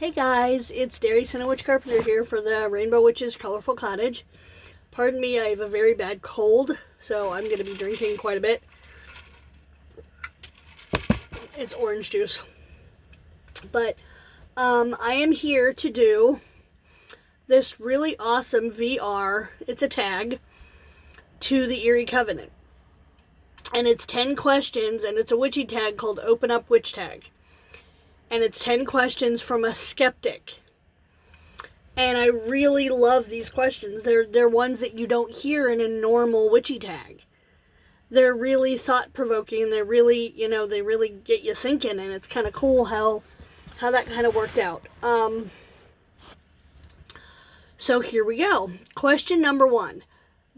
Hey guys, it's Erie Covenant Carpenter here for the Rainbow Witch's Colorful Cottage. Pardon me, I have a very bad cold, so I'm going to be drinking quite a bit. It's orange juice. But I am here to do this really awesome VR, it's a tag, to the Erie Covenant. And it's 10 questions, and it's a witchy tag called Open Up Witch Tag. And it's 10 questions from a skeptic. And I really love these questions. They're ones that you don't hear in a normal witchy tag. They're really thought-provoking. They're really, they really get you thinking. And it's kind of cool how that kind of worked out. So here we go. Question number 1.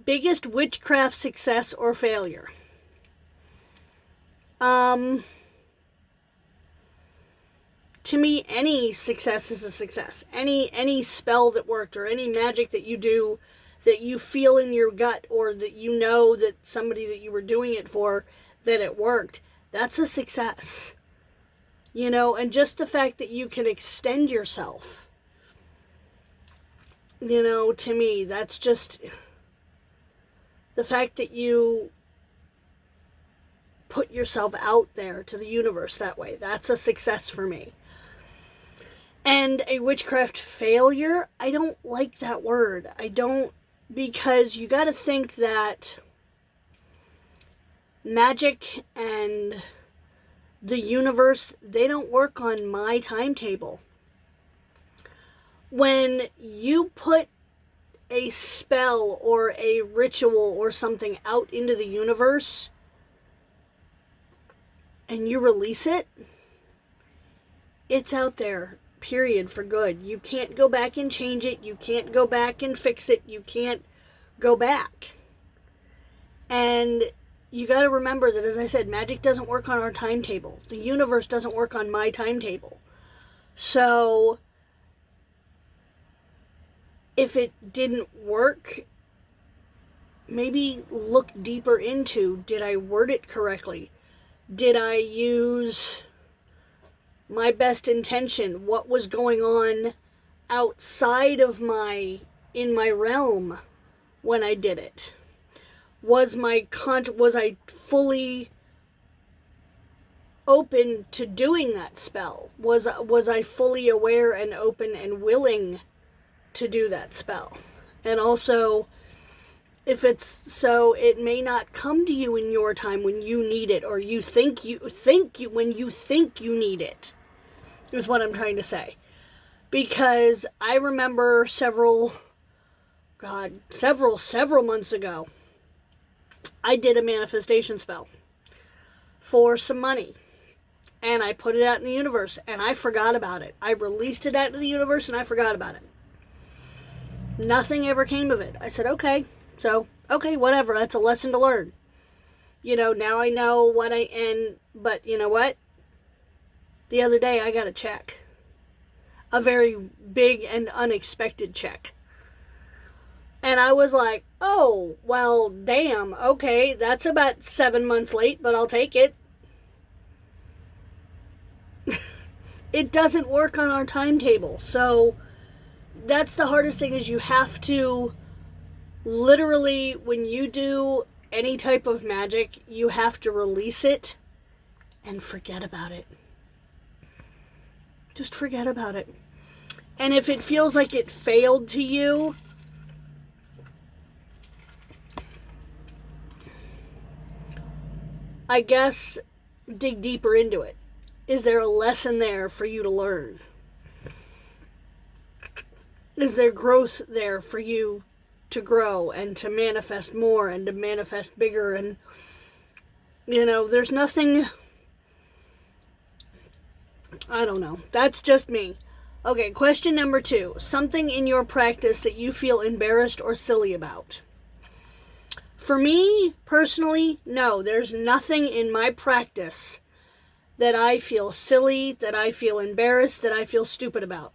Biggest witchcraft success or failure? To me, any success is a success. Any spell that worked or any magic that you do that you feel in your gut or that you know that somebody that you were doing it for, that it worked, that's a success. And just the fact that you can extend yourself, to me, that's just the fact that you put yourself out there to the universe that way. That's a success for me. And a witchcraft failure, I don't like that word. I don't, because you got to think that magic and the universe, they don't work on my timetable. When you put a spell or a ritual or something out into the universe and you release it, it's out there. Period, for good. You can't go back and change it. You can't go back and fix it. You can't go back. And you got to remember that, as I said, magic doesn't work on our timetable. The universe doesn't work on my timetable. So if it didn't work, maybe look deeper into, did I word it correctly? Did I use my best intention? What was going on outside of in my realm when I did it? Was I fully open to doing that spell? Was I fully aware and open and willing to do that spell? And also, if it's so, it may not come to you in your time when you need it, or when you think you need it, is what I'm trying to say. Because I remember several months ago, I did a manifestation spell for some money. And I put it out in the universe, and I forgot about it. I released it out into the universe, and I forgot about it. Nothing ever came of it. I said, okay, whatever. That's a lesson to learn. Now I know but you know what? The other day I got a check. A very big and unexpected check. And I was like, oh, well, damn, okay, that's about 7 months late, but I'll take it. It doesn't work on our timetable. So that's the hardest thing, is you have to literally, when you do any type of magic, you have to release it and forget about it. Just forget about it. And if it feels like it failed to you, I guess dig deeper into it. Is there a lesson there for you to learn? Is there growth there for you to grow and to manifest more and to manifest bigger? And, there's nothing, I don't know. That's just me. Okay, question number 2. Something in your practice that you feel embarrassed or silly about. For me, personally, no. There's nothing in my practice that I feel silly, that I feel embarrassed, that I feel stupid about.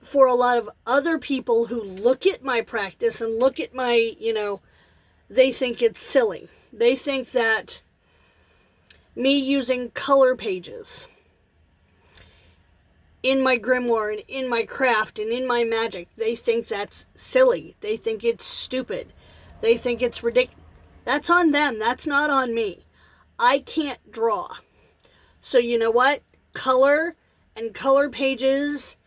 For a lot of other people who look at my practice and look at my, they think it's silly. They think that me using color pages in my grimoire and in my craft and in my magic, they think that's silly. They think it's stupid. They think it's ridiculous. That's on them. That's not on me. I can't draw. So you know what? Color and color pages,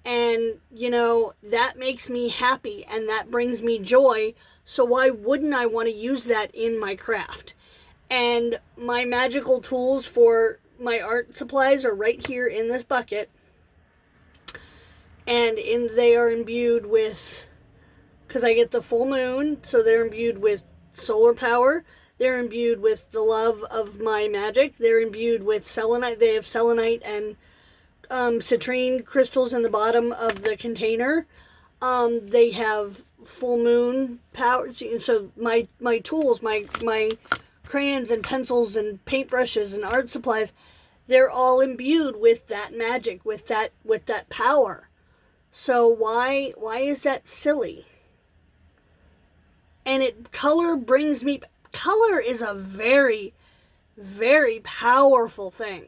and that makes me happy and that brings me joy. So why wouldn't I want to use that in my craft? And my magical tools for my art supplies are right here in this bucket. And they are imbued with, because I get the full moon, so they're imbued with solar power. They're imbued with the love of my magic. They're imbued with selenite. They have selenite and citrine crystals in the bottom of the container. They have full moon power. So my tools, my crayons and pencils and paintbrushes and art supplies, they're all imbued with that magic, with that power. So why is that silly? And color brings me. Color is a very, very powerful thing.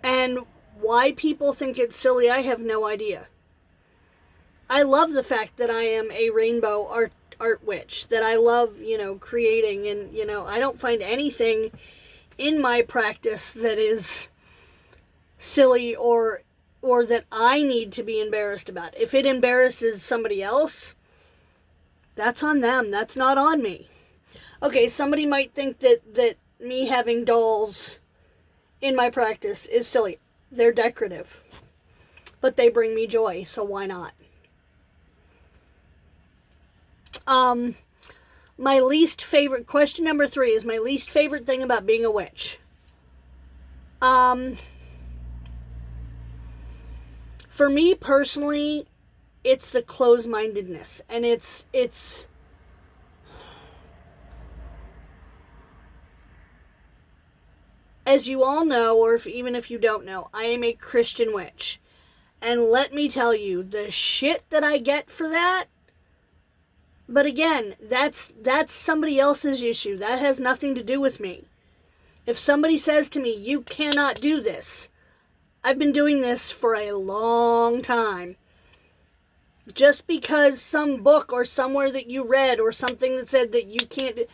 And why people think it's silly, I have no idea. I love the fact that I am a rainbow art witch, that I love, creating, and, I don't find anything in my practice that is silly or that I need to be embarrassed about. If it embarrasses somebody else, that's on them. That's not on me. Okay, somebody might think that me having dolls in my practice is silly. They're decorative, but they bring me joy, so why not? My least favorite, question number 3 is my least favorite thing about being a witch. For me personally, it's the closed-mindedness, and it's as you all know, or even if you don't know, I am a Christian witch. And let me tell you, the shit that I get for that, but again, that's somebody else's issue. That has nothing to do with me. If somebody says to me, you cannot do this, I've been doing this for a long time. Just because some book or somewhere that you read or something that said that you can't do,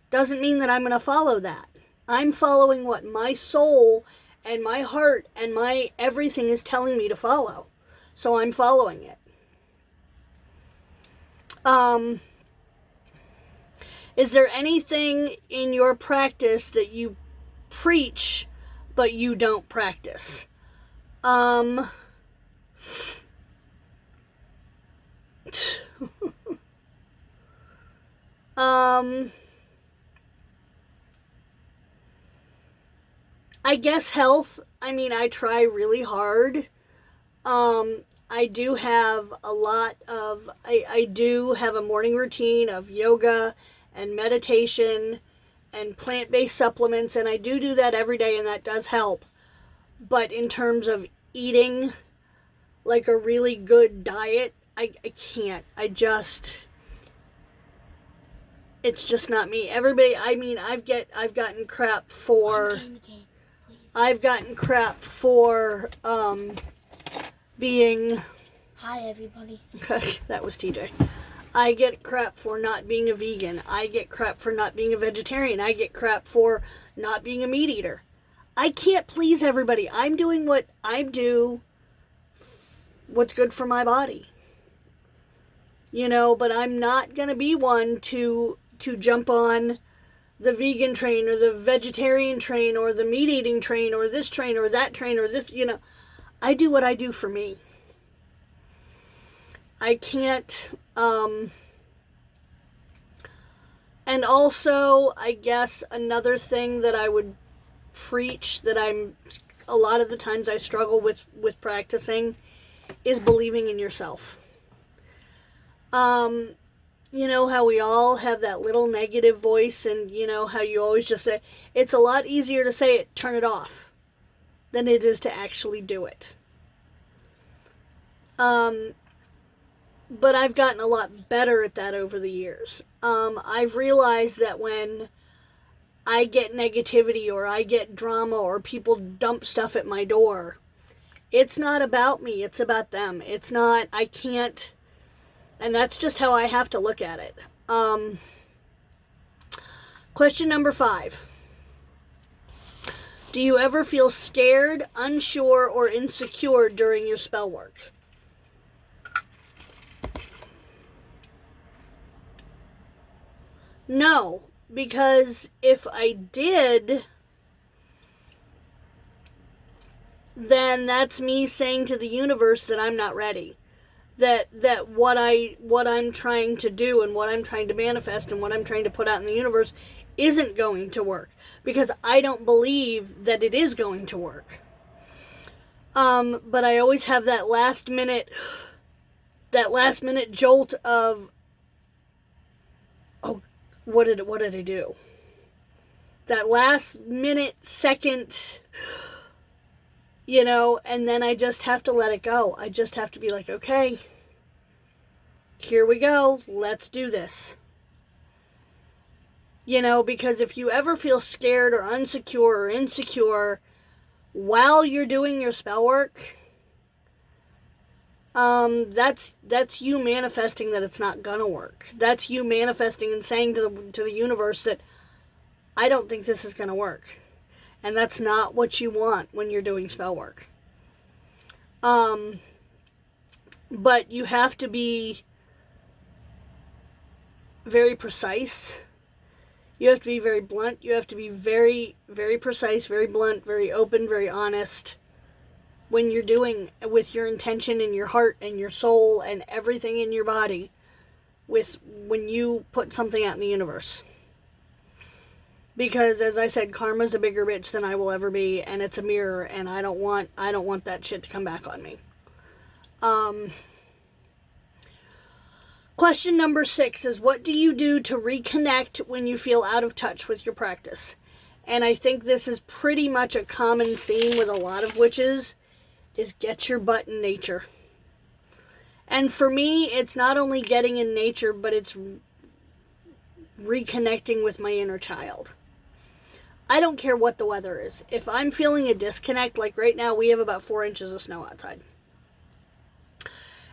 doesn't mean that I'm going to follow that. I'm following what my soul and my heart and my everything is telling me to follow. So I'm following it. Is there anything in your practice that you preach but you don't practice? I guess health. I mean, I try really hard. I do have I do have a morning routine of yoga and meditation and plant-based supplements, and I do that every day, and that does help. But in terms of eating like a really good diet, I can't. It's just not me. Everybody, I mean, I've gotten crap for being. Hi, everybody. Okay, that was TJ. I get crap for not being a vegan. I get crap for not being a vegetarian. I get crap for not being a meat eater. I can't please everybody. I'm doing what I do, what's good for my body. But I'm not going to be one to jump on the vegan train or the vegetarian train or the meat eating train or this train or that train or this, I do what I do for me. I can't, and also, I guess another thing that I would preach that a lot of the times I struggle with practicing is believing in yourself. You know how we all have that little negative voice, and how you always just say, it's a lot easier to say it, turn it off, than it is to actually do it. But I've gotten a lot better at that over the years. I've realized that when I get negativity or I get drama or people dump stuff at my door, It's not about me, it's about them. It's not, I can't, and that's just how I have to look at it. Question number 5. Do you ever feel scared, unsure, or insecure during your spell work? No, because if I did, then that's me saying to the universe that I'm not ready. That what I'm trying to do and what I'm trying to manifest and what I'm trying to put out in the universe isn't going to work, because I don't believe that it is going to work. But I always have that last minute jolt of, oh, what did I do? That last minute, second, and then I just have to let it go. I just have to be like, okay, here we go. Let's do this. Because if you ever feel scared or unsecure or insecure while you're doing your spell work, that's you manifesting that it's not gonna work. That's you manifesting and saying to the universe that I don't think this is gonna work. And that's not what you want when you're doing spell work. But you have to be very precise. You have to be very blunt. You have to be very, very precise, very blunt, very open, very honest when you're doing with your intention and your heart and your soul and everything in your body when you put something out in the universe. Because, as I said, karma's a bigger bitch than I will ever be, and it's a mirror, and I don't want that shit to come back on me. Question number 6 is, what do you do to reconnect when you feel out of touch with your practice? And I think this is pretty much a common theme with a lot of witches, is get your butt in nature. And for me, it's not only getting in nature, but it's reconnecting with my inner child. I don't care what the weather is. If I'm feeling a disconnect, like right now we have about 4 inches of snow outside.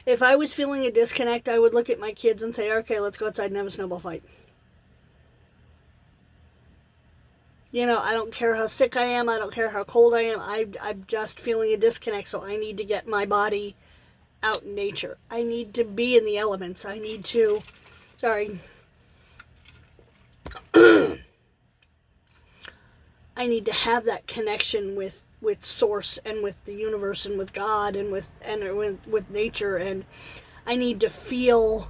If I was feeling a disconnect, I would look at my kids and say, okay, let's go outside and have a snowball fight. I don't care how sick I am. I don't care how cold I am. I'm just feeling a disconnect, so I need to get my body out in nature. I need to be in the elements. I need to... Sorry. I need to have that connection with source and with the universe and with God and with nature, and I need to feel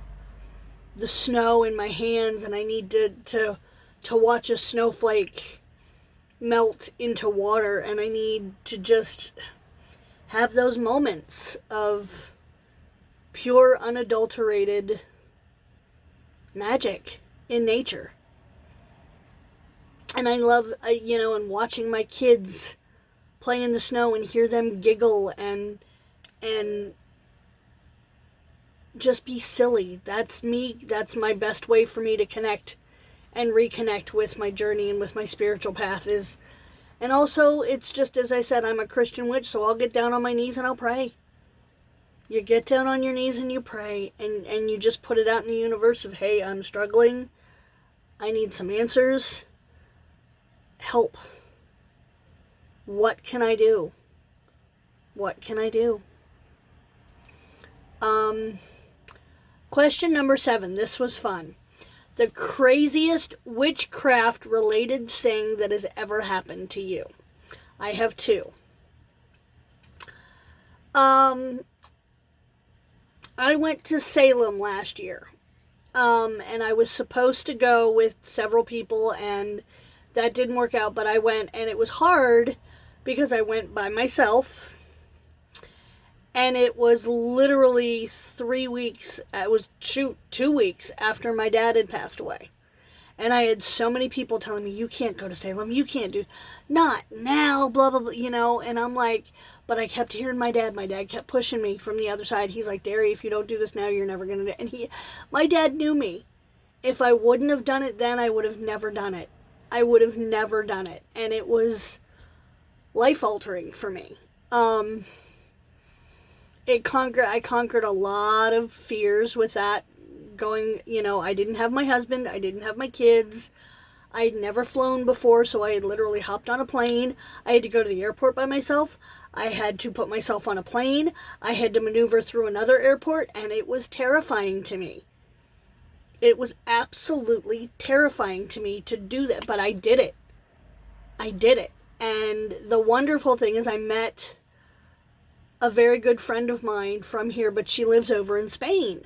the snow in my hands, and I need to watch a snowflake melt into water, and I need to just have those moments of pure, unadulterated magic in nature. And I love, and watching my kids play in the snow and hear them giggle and just be silly. That's me. That's my best way for me to connect and reconnect with my journey and with my spiritual path is. And also, it's just, as I said, I'm a Christian witch, so I'll get down on my knees and I'll pray. You get down on your knees and you pray, and you just put it out in the universe of, hey, I'm struggling. I need some answers. Help. What can I do? What can I do? Question number 7. This was fun. The craziest witchcraft related thing that has ever happened to you. I have 2. I went to Salem last year. And I was supposed to go with several people, and that didn't work out, but I went, and it was hard because I went by myself, and it was literally 3 weeks, it was 2 weeks after my dad had passed away, and I had so many people telling me, you can't go to Salem, you can't do, not now, blah, blah, blah, and I'm like, but I kept hearing my dad kept pushing me from the other side. He's like, Derry, if you don't do this now, you're never going to do it, and my dad knew me. If I wouldn't have done it then, I would have never done it. I would have never done it. And it was life-altering for me. I conquered a lot of fears with that going, I didn't have my husband, I didn't have my kids. I'd never flown before, so I had literally hopped on a plane. I had to go to the airport by myself. I had to put myself on a plane. I had to maneuver through another airport, and it was terrifying to me. It was absolutely terrifying to me to do that, but I did it. I did it. And the wonderful thing is I met a very good friend of mine from here, but she lives over in Spain.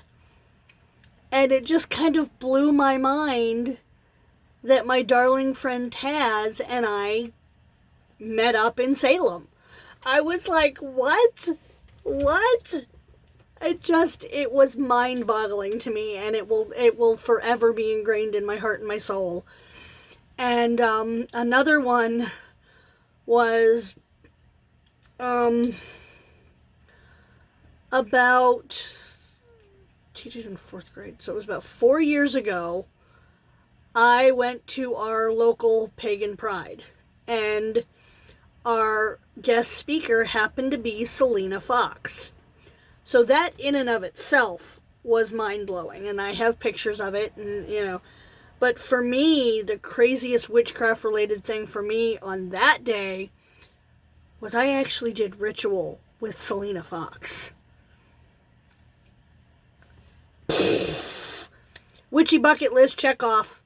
And it just kind of blew my mind that my darling friend Taz and I met up in Salem. I was like, what? What? It was mind-boggling to me, and it will forever be ingrained in my heart and my soul. And another one was about teachers in 4th grade. So it was about 4 years ago. I went to our local pagan pride, and our guest speaker happened to be Selena Fox. So that in and of itself was mind-blowing, and I have pictures of it, and but for me, the craziest witchcraft-related thing for me on that day was I actually did ritual with Selena Fox. Witchy bucket list, check off.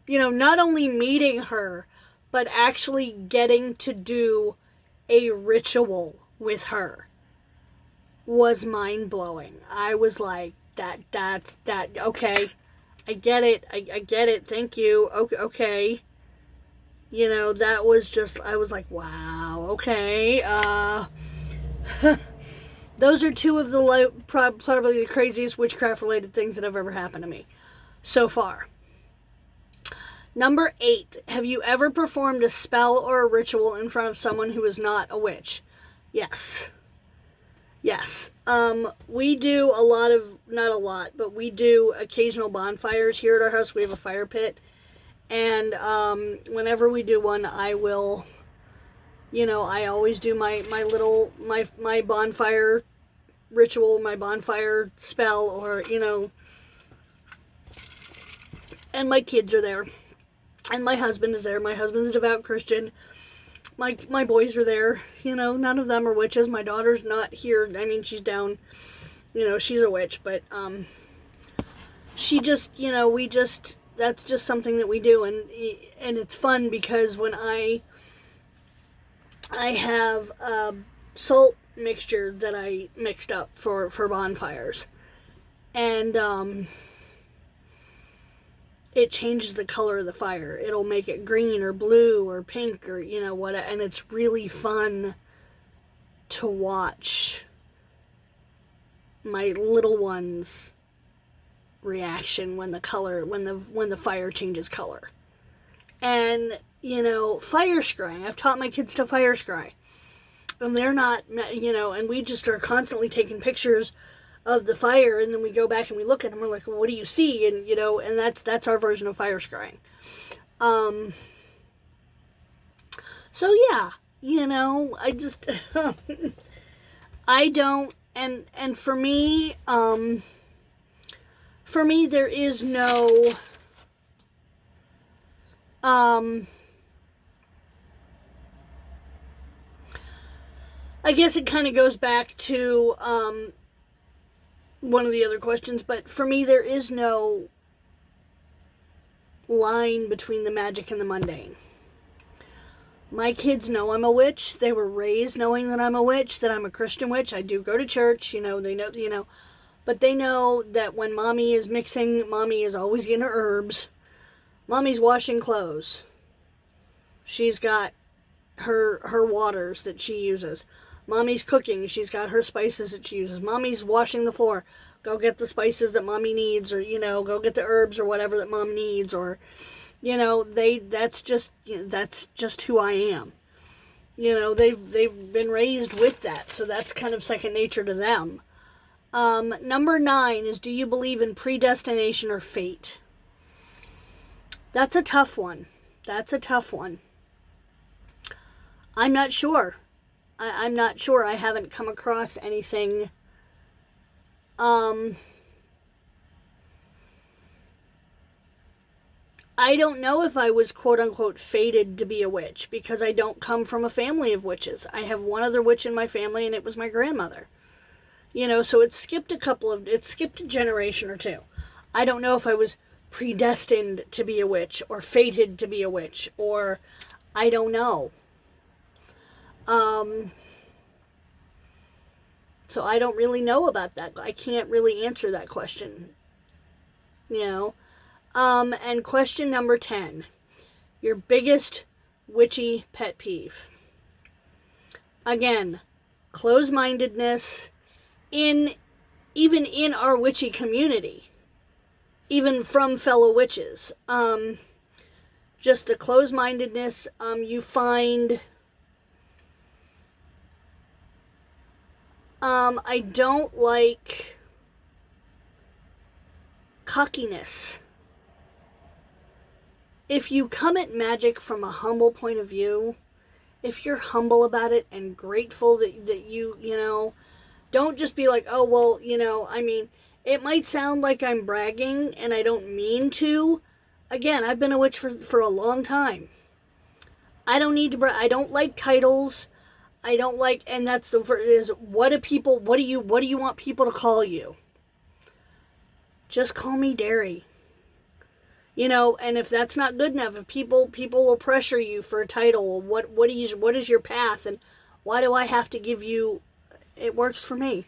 Not only meeting her, but actually getting to do a ritual with her was mind-blowing. I was like, that's okay. I get it. I get it. Thank you. Okay. That was just, I was like, wow, okay. Those are two of the probably the craziest witchcraft-related things that have ever happened to me so far. Number 8, have you ever performed a spell or a ritual in front of someone who is not a witch? Yes. Yes. We do not a lot, but we do occasional bonfires here at our house. We have a fire pit. And whenever we do one, I will, I always do my bonfire ritual, my bonfire spell, or, and my kids are there. And my husband is there. My husband's a devout Christian. My boys are there. None of them are witches. My daughter's not here. I mean, she's down. She's a witch. But she just, that's just something that we do. And it's fun because when I have a salt mixture that I mixed up for bonfires. And it changes the color of the fire. It'll make it green or blue or pink or, what, and it's really fun to watch my little one's reaction when the fire changes color. And, fire scrying. I've taught my kids to fire scry. And they're not, and we just are constantly taking pictures of the fire, and then we go back and we look at them, we're like, well, what do you see? And, and that's our version of fire scrying. So yeah, I just, I don't, and for me, there is no, I guess it kind of goes back to, one of the other questions, but for me, there is no line between the magic and the mundane. My kids know I'm a witch. They were raised knowing that I'm a witch, that I'm a Christian witch. I do go to church, they know, but they know that when mommy is mixing, mommy is always getting her herbs. Mommy's washing clothes. She's got her waters that she uses. Mommy's cooking. She's got her spices that she uses. Mommy's washing the floor. Go get the spices that mommy needs, or, go get the herbs or whatever that mom needs, or, that's just who I am. They've been raised with that, so that's kind of second nature to them. Number 9 is, do you believe in predestination or fate? That's a tough one. I'm not sure. I'm not sure. I haven't come across anything. I don't know if I was quote unquote fated to be a witch because I don't come from a family of witches. I have one other witch in my family, and it was my grandmother. So it skipped a generation or two. I don't know if I was predestined to be a witch or fated to be a witch, or I don't know. So I don't really know about that. I can't really answer that question. And question number 10. Your biggest witchy pet peeve. Again, close-mindedness even in our witchy community. Even from fellow witches. Just the close-mindedness you find. I don't like cockiness. If you come at magic from a humble point of view, if you're humble about it and grateful that you don't just be like, oh, well, it might sound like I'm bragging, and I don't mean to. Again, I've been a witch for a long time. I don't need to brag. I don't like titles. I don't like, and that's what do you want people to call you? Just call me Derry. And if that's not good enough, if people will pressure you for a title, what is your path, and why do I have to give you? It works for me.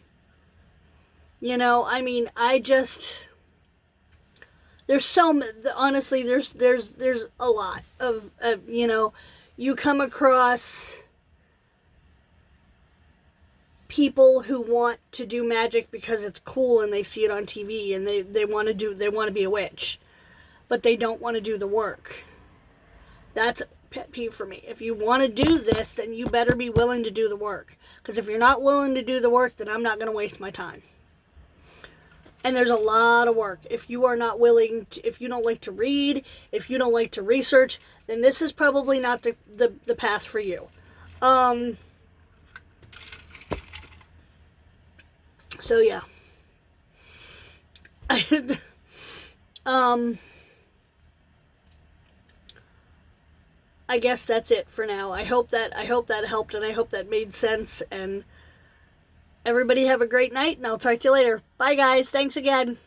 I just, honestly, there's a lot of you come across people who want to do magic because it's cool and they see it on TV and they want to be a witch, but they don't want to do the work. That's a pet peeve for me. If you want to do this, then you better be willing to do the work. Because if you're not willing to do the work, then I'm not going to waste my time. And there's a lot of work. If you are not willing if you don't like to read, if you don't like to research, then this is probably not the path for you. So yeah. I guess that's it for now. I hope that helped, and I hope that made sense, and everybody have a great night, and I'll talk to you later. Bye guys. Thanks again.